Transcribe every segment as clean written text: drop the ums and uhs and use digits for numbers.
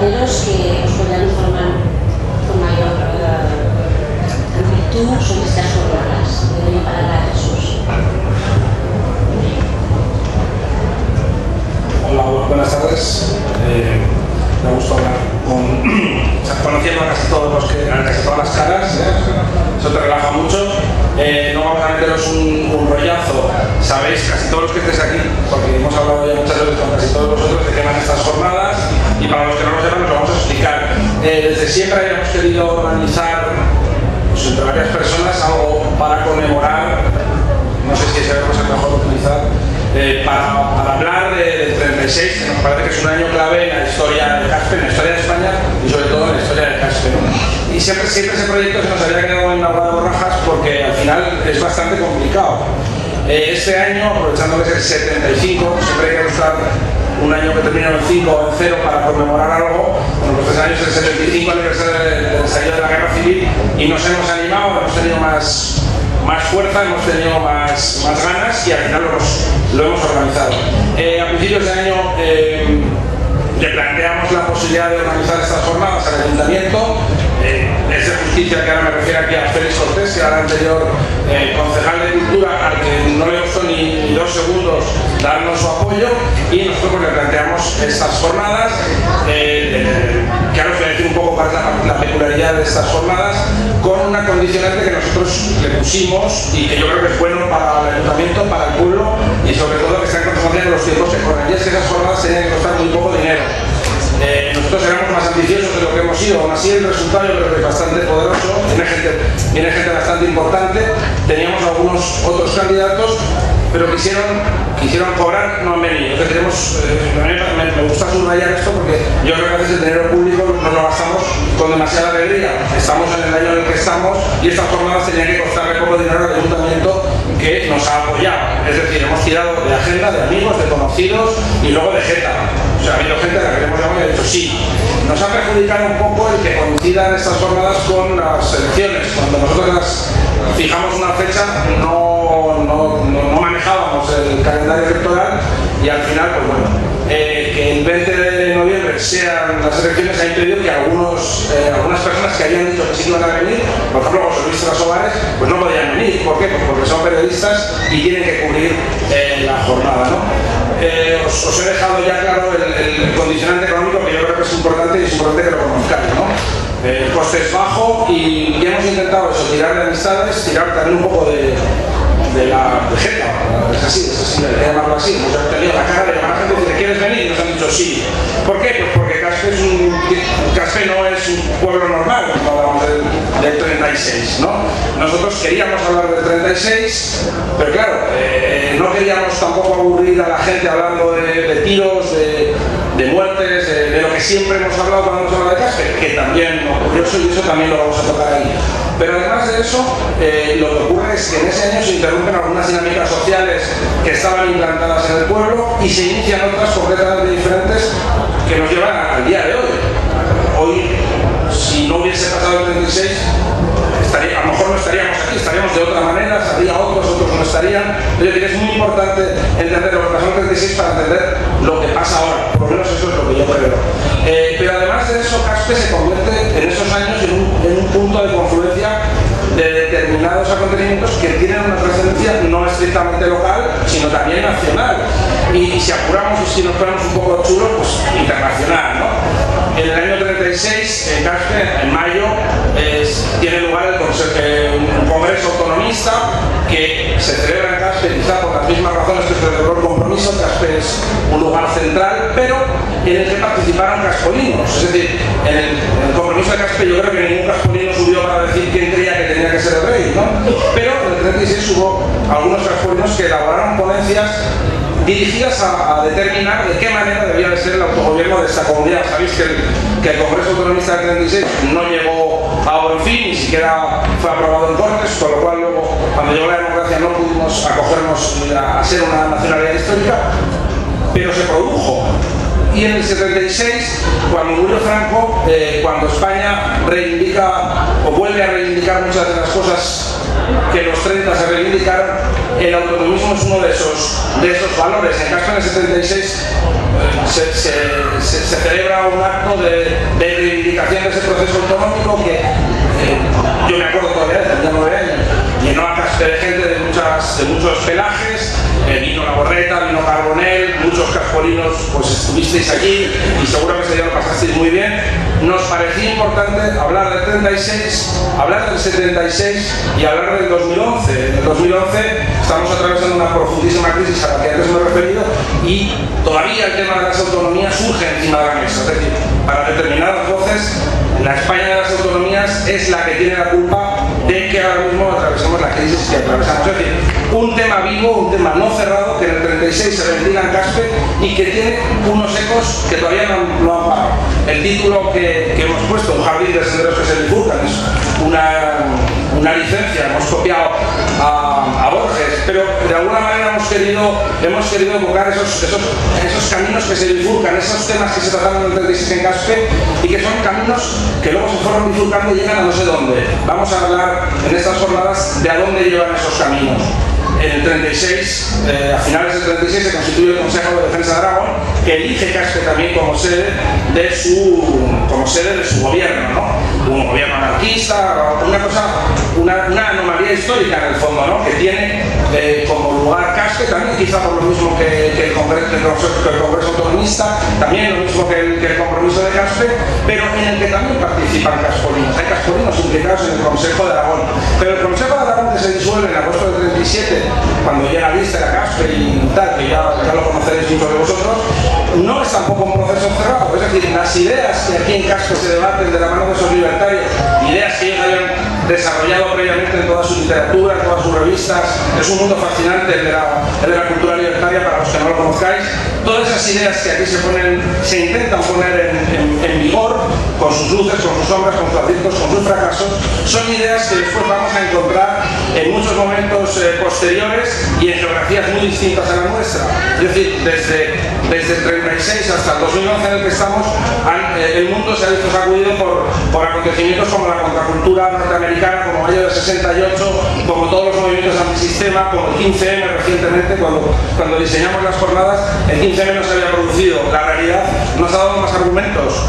compañeros que os podrán informar con mayor amplitud sobre estas jornadas. Le doy la palabra a Jesús. Hola, buenas tardes. Me gusta hablar conociendo a casi todas las caras, eso te relaja mucho. No vamos a meteros un rollazo, sabéis, casi todos los que estéis aquí, porque hemos hablado ya muchas veces con casi todos vosotros de qué van estas jornadas, y para los que no lo sepan, os lo vamos a explicar. Desde siempre habíamos querido organizar, pues, entre varias personas, algo para conmemorar, no sé si es el mejor utilizar, para hablar del 36, que nos parece que es un año clave en la historia de Caspe, en la historia de España y sobre todo en la historia de Caspe, ¿no? Y siempre ese proyecto se nos había quedado en la agua de borrajas porque al final es bastante complicado. Este año, aprovechando que es el 75, siempre hay que buscar un año que termine en 5 o en 0 para conmemorar algo. Bueno, pues este año es el 75 aniversario del estallido de la Guerra Civil y nos hemos animado, hemos tenido más fuerza, hemos tenido más ganas y al final lo hemos organizado. A principios de año le planteamos la posibilidad de organizar estas jornadas al Ayuntamiento. Es de justicia que ahora me refiero aquí a Félix Cortés, que era el anterior concejal de Cultura, al que no le costó ni 2 segundos darnos su apoyo, y nosotros le planteamos estas jornadas, que ahora os voy a decir un poco cuál es la peculiaridad de estas jornadas, con una condicionante que nosotros le pusimos y que yo creo que es bueno para el Ayuntamiento, para el pueblo y sobre todo que están consumiendo los tiempos que corren, y es que esas jornadas tenían que costar muy poco dinero. Nosotros éramos más ambiciosos de lo que hemos sido, aún así el resultado yo creo que es bastante poderoso, viene gente bastante importante, teníamos algunos otros candidatos, pero quisieron cobrar, no han venido. Entonces me gusta subrayar esto porque yo creo que a veces el dinero público nos lo gastamos con demasiada alegría. Estamos en el año en el que estamos y estas jornadas tenían que costarle poco dinero al Ayuntamiento que nos ha apoyado. Es decir, hemos tirado de agenda, de amigos, de conocidos y luego de jeta. O sea, ha habido gente a la que le hemos llamado y ha dicho sí. Nos ha perjudicado un poco el que coincidan estas jornadas con las elecciones. Cuando nosotros las fijamos una fecha, no manejábamos el calendario electoral y al final, pues bueno, que el 20 de noviembre sean las elecciones ha impedido que algunas personas que habían dicho que sí iban a venir, por ejemplo José Luis Trasobares, pues no podían venir. ¿Por qué? Pues porque son periodistas y tienen que cubrir la jornada, ¿no? Os he dejado ya claro el condicionante económico, que yo creo que es importante y es importante que lo conozcáis, ¿no? El coste es bajo y hemos intentado eso, tirar de amistades, tirar también un poco de la jeta, es así, hay que llamarlo así. Hemos tenido la cara de llamar a gente y dice, ¿quieres venir? Y nos han dicho sí. ¿Por qué? Pues porque Caspe no es un pueblo normal cuando hablamos del 36, ¿no? Nosotros queríamos hablar del 36, pero claro, no queríamos tampoco aburrir a la gente hablando de tiros, de muertes, de lo que siempre hemos hablado cuando hemos hablado de Caspe, que también ocurrió eso y eso también lo vamos a tocar ahí. Pero además de eso, lo que ocurre es que en ese año se interrumpen algunas dinámicas sociales que estaban implantadas en el pueblo y se inician otras completamente diferentes que nos llevan al día de hoy. Hoy, si no hubiese pasado el 36, a lo mejor no estaríamos aquí, estaríamos de otra manera, habría otros no estarían. Es decir, es muy importante entender lo que pasó en el 36 para entender lo que pasa ahora, por lo menos eso es lo que yo creo. Pero además de eso, Caspe se convierte en esos años en un punto de confluencia de determinados acontecimientos que tienen una trascendencia no estrictamente local, sino también nacional. Y si apuramos y si nos ponemos un poco chulos, pues internacional, ¿no? En el año 36, en Caspe, en mayo, tiene lugar un congreso autonomista que se celebra en Caspe, quizá por las mismas razones que se celebró el compromiso. Caspe es un lugar central, pero en el que participaron caspolinos. Es decir, en el compromiso de Caspe yo creo que ningún caspolino subió para decir quién creía que tenía que ser el rey, ¿no? Pero en el 36 hubo algunos caspolinos que elaboraron ponencias dirigidas a determinar de qué manera debía de ser el autogobierno de esta comunidad. Sabéis que el Congreso Autonomista del 36 no llegó a buen fin, ni siquiera fue aprobado en Cortes, con lo cual luego, cuando llegó la democracia, no pudimos acogernos a ser una nacionalidad histórica, pero se produjo Y en el 76, cuando murió Franco, cuando España reivindica o vuelve a reivindicar muchas de las cosas que los 30 se reivindicaron, el autonomismo es uno de esos valores. En Caspe en el 76 se celebra un acto de reivindicación de ese proceso autonómico que yo me acuerdo todavía, tenía 9 años, llenó a Caspe de gente de muchos pelajes. Vino La Borreta, vino Carbonell, muchos caspolinos, pues estuvisteis allí y seguramente ya lo pasasteis muy bien. Nos parecía importante hablar del 36, hablar del 76 y hablar del 2011. En el 2011 estamos atravesando una profundísima crisis a la que antes me he referido y todavía el tema de las autonomías surge encima de la mesa. Es decir, para determinadas voces, la España de las autonomías es la que tiene la culpa de que ahora mismo atravesamos la crisis que atravesamos. Es decir, un tema vivo, un tema no cerrado, que en el 36 se reivindica en Caspe y que tiene unos ecos que todavía no han parado. El título que hemos puesto, Un jardín de senderos que se bifurcan, es una licencia, hemos copiado a Borges, pero de alguna manera hemos querido evocar esos caminos que se bifurcan, esos temas que se trataron en el 36 en Caspe y que son caminos que luego se fueron bifurcando y llegan a no sé dónde. Vamos a hablar en estas jornadas de a dónde llevan esos caminos. En el 36, a finales del 36, se constituye el Consejo de Defensa de Aragón, que elige Caspe también como sede de su gobierno, ¿no? Un gobierno anarquista, una anomalía histórica en el fondo, ¿no? Que tiene como lugar Caspe, también quizá por lo mismo que el Congreso Autonomista, también lo mismo que el compromiso de Caspe, pero en el que también participan caspolinos. Hay caspolinos implicados en el Consejo de Aragón. Pero el Consejo de Aragón, que se disuelve en agosto del 37, cuando llega Lister a Caspe y tal, que ya lo conoceréis muchos de vosotros, no es tampoco un proceso cerrado. Es decir, las ideas que aquí en Caspe se debaten de la mano de esos libertarios, ideas que ellos habían desarrollado previamente en toda su literatura, en todas sus revistas, es un mundo fascinante el de la cultura libertaria para los que no lo conozcáis. Todas esas ideas que aquí se intentan poner en vigor, con sus luces, con sus sombras, con sus aciertos, con sus fracasos, son ideas que después vamos a encontrar en muchos momentos posteriores y en geografías muy distintas a la nuestra. Es decir, desde el 36 hasta el 2011 en el que estamos, el mundo se ha visto sacudido por acontecimientos como la contracultura norteamericana, como Mayo del 68, como todos los movimientos antisistema, como el 15M recientemente, cuando diseñamos las jornadas, el 15M no se había producido. La realidad nos ha dado más argumentos.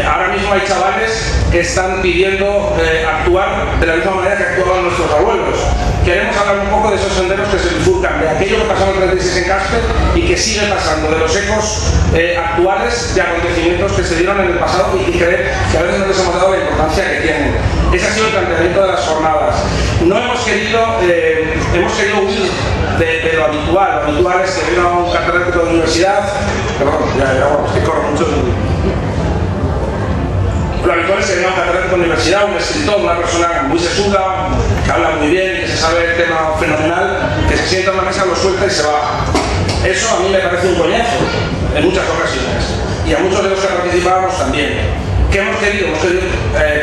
Ahora mismo hay chavales que están pidiendo actuar de la misma manera que actuaban nuestros abuelos. Queremos hablar un poco de esos senderos que se bifurcan, de aquello que pasó en el 36 en Caspe y que sigue pasando, de los ecos actuales de acontecimientos que se dieron en el pasado y que a veces no les hemos dado la importancia que tienen. Ese ha sido el planteamiento de las jornadas. No hemos querido huir de lo habitual. Lo habitual es que viene un catedrático de universidad, perdón, es que corro mucho. Lo habitual es que venga un catedrático de universidad, un escritor, una persona muy sesuda, que habla muy bien, que se sabe el tema fenomenal, que se sienta en la mesa, lo suelta y se va. Eso a mí me parece un coñazo, en muchas ocasiones. Y a muchos de los que participábamos también. ¿Qué hemos querido? Hemos querido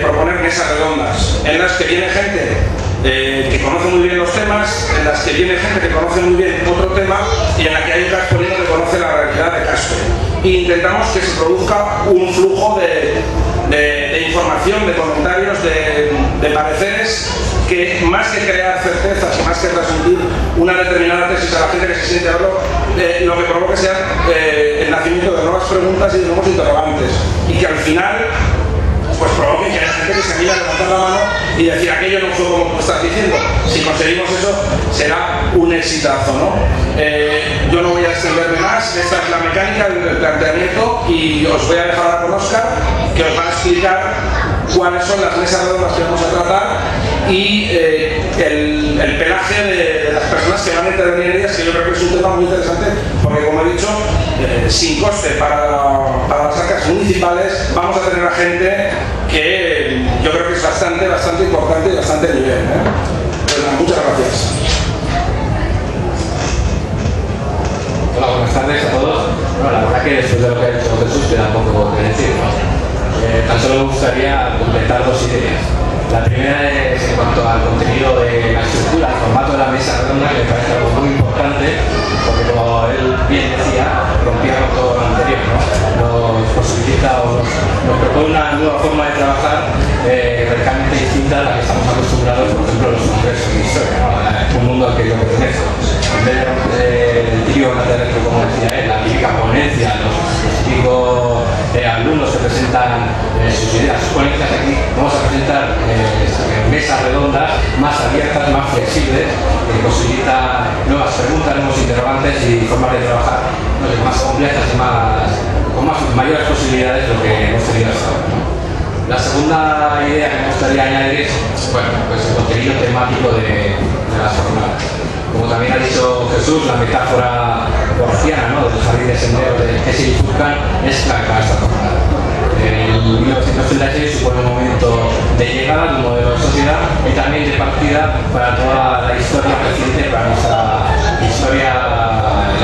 proponer mesas redondas, en las que viene gente que conoce muy bien los temas, en las que viene gente que conoce muy bien otro tema y en la que hay un caspolino que conoce la realidad de Caspe. E intentamos que se produzca un flujo de información, de comentarios, de pareceres, que más que crear certezas y más que transmitir una determinada tesis a la gente que se siente a verlo, lo que provoque sea el nacimiento de nuevas preguntas y de nuevos interrogantes, y que al final pues provoque que haya gente que se anime a levantar la mano y decir aquello no fue como tú estás diciendo. Si conseguimos eso, será un exitazo, ¿no? Yo no voy a extenderme más, esta es la mecánica del planteamiento y os voy a dejar con Óscar, que os va a explicar cuáles son las mesas redondas que vamos a tratar y el pelaje de las personas que van a intervenir en ellas, que yo creo que es un tema muy interesante, porque como he dicho, sin coste para las arcas municipales, vamos a tener a gente que yo creo que es bastante importante y bastante nivel. Pues nada, muchas gracias. Hola, buenas tardes a todos. Bueno, la verdad que después de lo que ha dicho Jesús queda poco que decir, ¿no? Tan solo me gustaría completar dos ideas. La primera es en cuanto al contenido de la estructura, el formato de la mesa redonda, que me parece algo muy importante, porque como él bien decía, rompía con todo lo anterior, ¿no? nos propone una nueva forma de trabajar radicalmente distinta a la que estamos acostumbrados, por ejemplo, en los congresos de historia, ¿no? Un mundo al que yo pertenezco. En vez del típico catedrático, como decía él, la típica ponencia, los típicos alumnos que presentan sus ideas, sus ponencias, aquí vamos a presentar mesas redondas más abiertas, más flexibles, que posibilitan nuevas preguntas, nuevos interrogantes y formas de trabajar más complejas y con mayores posibilidades de lo que hemos tenido hasta ahora, ¿no? La segunda idea que me gustaría añadir es el contenido temático de las jornadas. Como también ha dicho Jesús, la metáfora borgiana, ¿no?, del jardín de sendero que se bifurcan es clave para esta jornada. El 1936 supone un momento de llegada de un modelo de sociedad y también de partida para toda la historia reciente, para la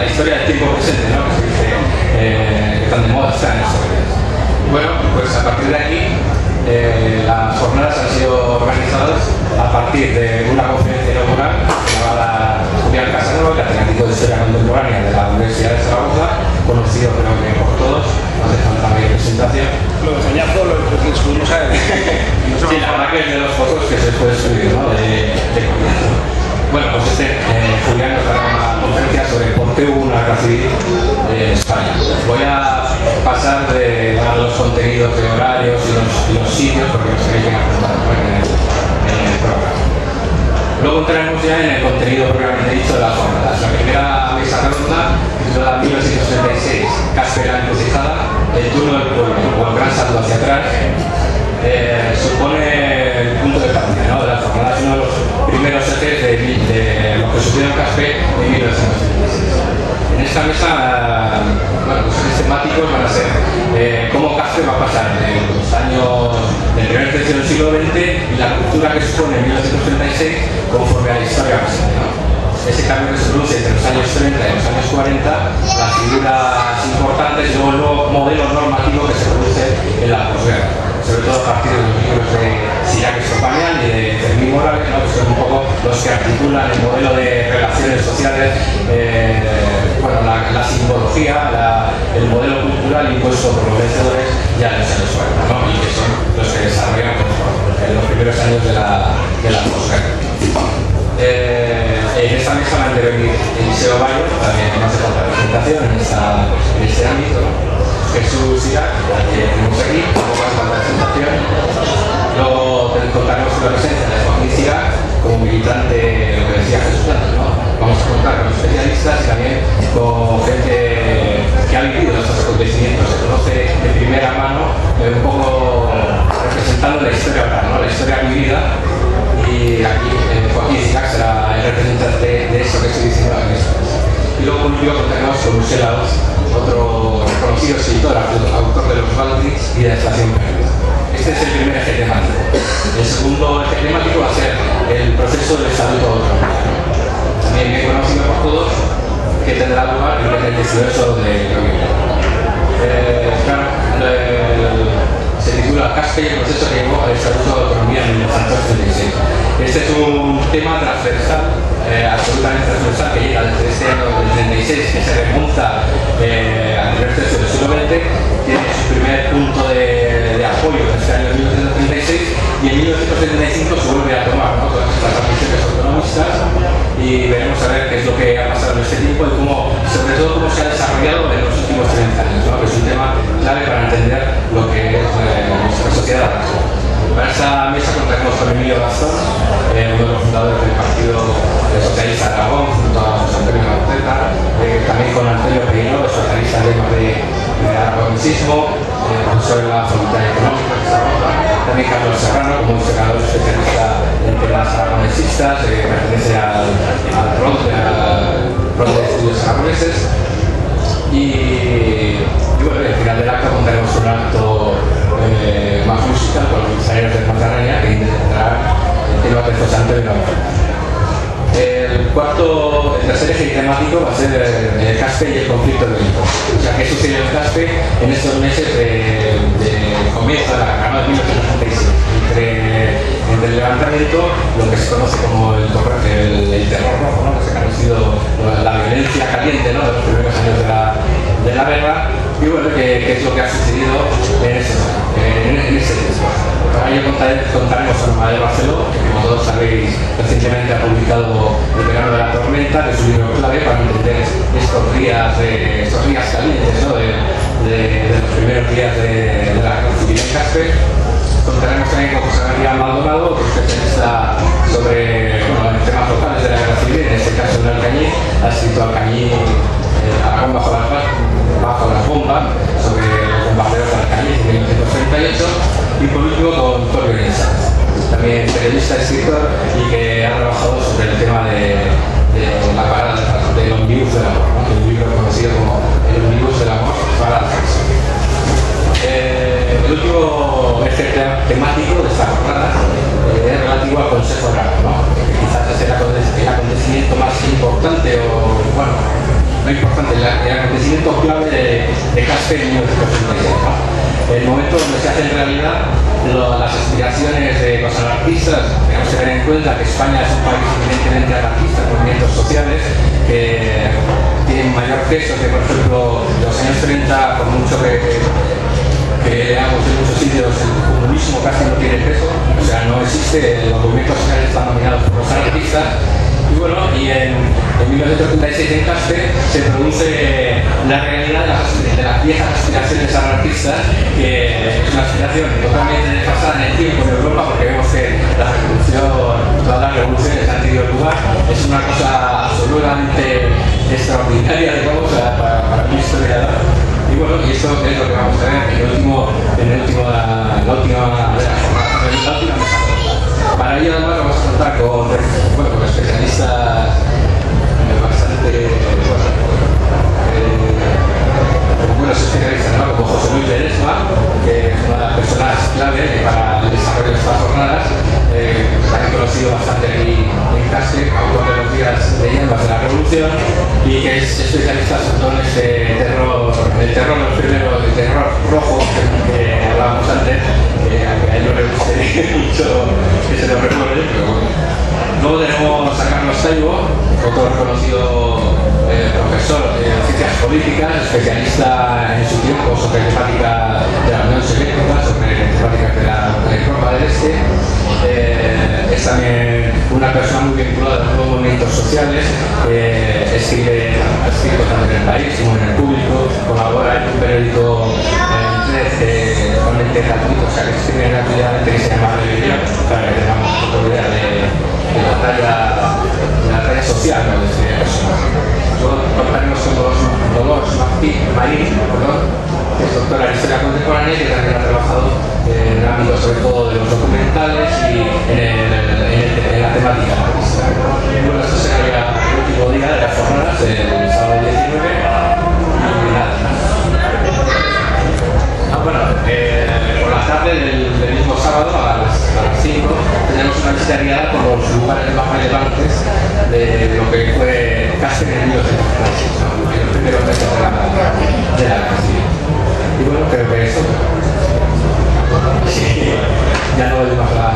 historia del tiempo presente, ¿no?, que se dice que tan de moda están estos días. Bueno, pues a partir de aquí las jornadas han sido organizadas a partir de una conferencia inaugural llamada Julián Casanova, catedrático de Historia Contemporánea de la Universidad de Zaragoza, conocido creo que por todos, no hace falta mi presentación. Lo de Soñazo lo subimos a él. Sí, la verdad que es de los fotos que se puede subir, ¿no?, de Bueno, pues Julián nos dará una conferencia sobre por qué hubo una guerra civil en España. Voy a pasar de dar los contenidos de horarios y los sitios, porque no sé qué hay que apuntar en el programa. Luego entraremos ya en el contenido propiamente dicho de las jornadas. La primera mesa redonda, titulada 1966, Caspe la encrucijada, el turno del pueblo o el gran salto hacia atrás, supone el punto de partida, ¿no?, de las jornadas, uno de los primeros ejes de lo que sucedió en Caspe en 1966. En esta mesa, los ejes temáticos van a ser cómo Caspe va a pasar de los años del primer tercio del siglo XX y la cultura que supone en 1936 conforme a la historia presente, ¿no? Ese cambio que se produce entre los años 30 y los años 40, las figuras importantes y luego el nuevo modelo normativo que se produce en la posguerra, sobre todo a partir de los libros de Sirac Estopanian y de Fermín Morales, ¿no?, que son un poco los que articulan el modelo de relaciones sociales, la simbología, el modelo cultural impuesto por los vencedores ya en los años 40, ¿no?, y que son los que desarrollan en los primeros años de la posguerra. En esta mesa va a intervenir Eliseo Bayo, también no hace falta presentación en este ámbito, ¿no?, Jesús Sirac, que tenemos aquí, tampoco hace falta presentación. Luego contaremos con la presencia de Joaquín Sirac como militante, lo que decía Jesús antes, ¿no? Vamos a contar con especialistas y también con gente que ha vivido estos acontecimientos, se conoce de primera mano, un poco representando la historia oral, ¿no?, la historia vivida. Y aquí Joaquín Sirac será el representante de eso que estoy diciendo aquí. Y luego por último contaremos con Luis Laos, otro reconocido escritor, autor de Los Baldrich y de la Estación Perdida. Este es el primer eje temático. El segundo eje temático va a ser el proceso del Estatuto Autonómico, también bien conocido por todos, que tendrá lugar el 18 de noviembre. Se titula Caspe y el proceso que llevó al Estatuto de Autonomía en 1936. Este es un tema transversal, absolutamente transversal, que llega desde este año del 36, que se remonta al primer tercio del siglo XX, tiene su primer punto de apoyo en este año 1936 y en 1975 se vuelve a tomar, ¿no?, todas estas ambiciones autonomistas, y veremos a ver qué es lo que ha pasado en este tiempo y sobre todo cómo se ha desarrollado en los últimos 30 años, ¿no?, que es un tema clave para entender lo que es nuestra sociedad. Para esta mesa contaremos con Emilio Gastón, uno de los fundadores del Partido Socialista de Aragón, junto a José Antonio Marteta, también con Antonio Peguino, socialista de aragonesismo, profesor de la Facultad de Económica de Zaragoza, también Carlos Serrano, como investigador especialista en temas aragonesistas, pertenece al ROD de Estudios Aragoneses. Y bueno, al final del acto contaremos un acto más musical con los ensayos de Mazarraña que intentarán el tema de José Antonio. El tercer eje temático va a ser el Caspe y el conflicto bélico. O sea, ¿qué sucedió en Caspe en estos meses de comienzo de la guerra de 1936? Entre el levantamiento, lo que se conoce como el terror rojo, ¿no?, que se ha conocido la violencia caliente, ¿no?, de los primeros años de de la guerra y bueno, qué es lo que ha sucedido en ese tiempo. Para ello contaremos con Amadeo Barceló, que como todos sabéis recientemente ha publicado El verano de la tormenta, que es un libro clave para entender estos días calientes, ¿no? de los primeros días de la guerra civil en Caspe. Contaremos también con José María Maldonado, que es especialista sobre temas locales de la guerra civil, en este caso en Alcañiz, ha escrito Alcañiz, Aragón bajo las bombas, sobre los bombarderos de Alcañiz en 1938, y por último con Torrio Nisa, también periodista, escritor y que ha trabajado sobre el tema de la parada del ómnibus del amor, ¿no? Un libro conocido como El ómnibus del amor para la canción. El último eje temático de esta jornada es relativo al Consejo Agraro, ¿no? Que quizás es el acontecimiento más importante o, bueno, no importante, el acontecimiento clave de Caspe en 1936, ¿no? El momento donde se hacen realidad las aspiraciones de los anarquistas. Tenemos que tener en cuenta que España es un país evidentemente anarquista, con movimientos sociales que tienen mayor peso que, por ejemplo, los años 30, por mucho que veamos en muchos sitios, el comunismo casi no tiene peso, o sea, no existe, los movimientos sociales están dominados por los anarquistas. Y bueno, y en 1936 en Caspe se produce la realidad de las viejas aspiraciones anarquistas, que es una aspiración totalmente desfasada en el tiempo en Europa, porque vemos que todas las revoluciones han tenido lugar, es una cosa absolutamente extraordinaria, digamos, para un historiador. Y bueno, y esto es lo que vamos a ver en la última mesa. Para ello además vamos a contar con especialistas bastante buenos especialistas, ¿no? Como José Luis Ledesma, que es una de las personas clave para el desarrollo de estas jornadas, también conocido bastante aquí en Caspe, autor de Los días de llamas de la Revolución, y que es especialista sobre todo en este terror, el terror rojo que hablábamos antes, que a él no le gustaría mucho que se lo recuerde, pero bueno. Luego tenemos a Carlos Taibo, otro reconocido profesor de ciencias políticas, especialista en su tiempo sobre temática de la Unión Soviética, sobre temáticas de la Europa del Este. Es también una persona muy vinculada a los nuevos movimientos sociales, ha escrito tanto en El País como en El Público, colabora en un periódico en red totalmente gratuito, o sea que escribe gratuitamente, que se llama Televisión, para que tengamos una idea de la talla social, ¿no? De este personaje. Luego contaremos con Dolores Marín, que es doctora en Historia Contemporánea y que también ha trabajado en el ámbito sobre todo de los documentales y en la temática artística. Y bueno, esto sería el último día de las jornadas, el sábado 19. Y nada. Por la tarde del mismo sábado a las 5 tenemos una visita guiada por los lugares más relevantes de lo que fue Caspe en 1936, en los primeros meses de la guerra civil. Y bueno, creo que eso. Sí, ya no doy más la.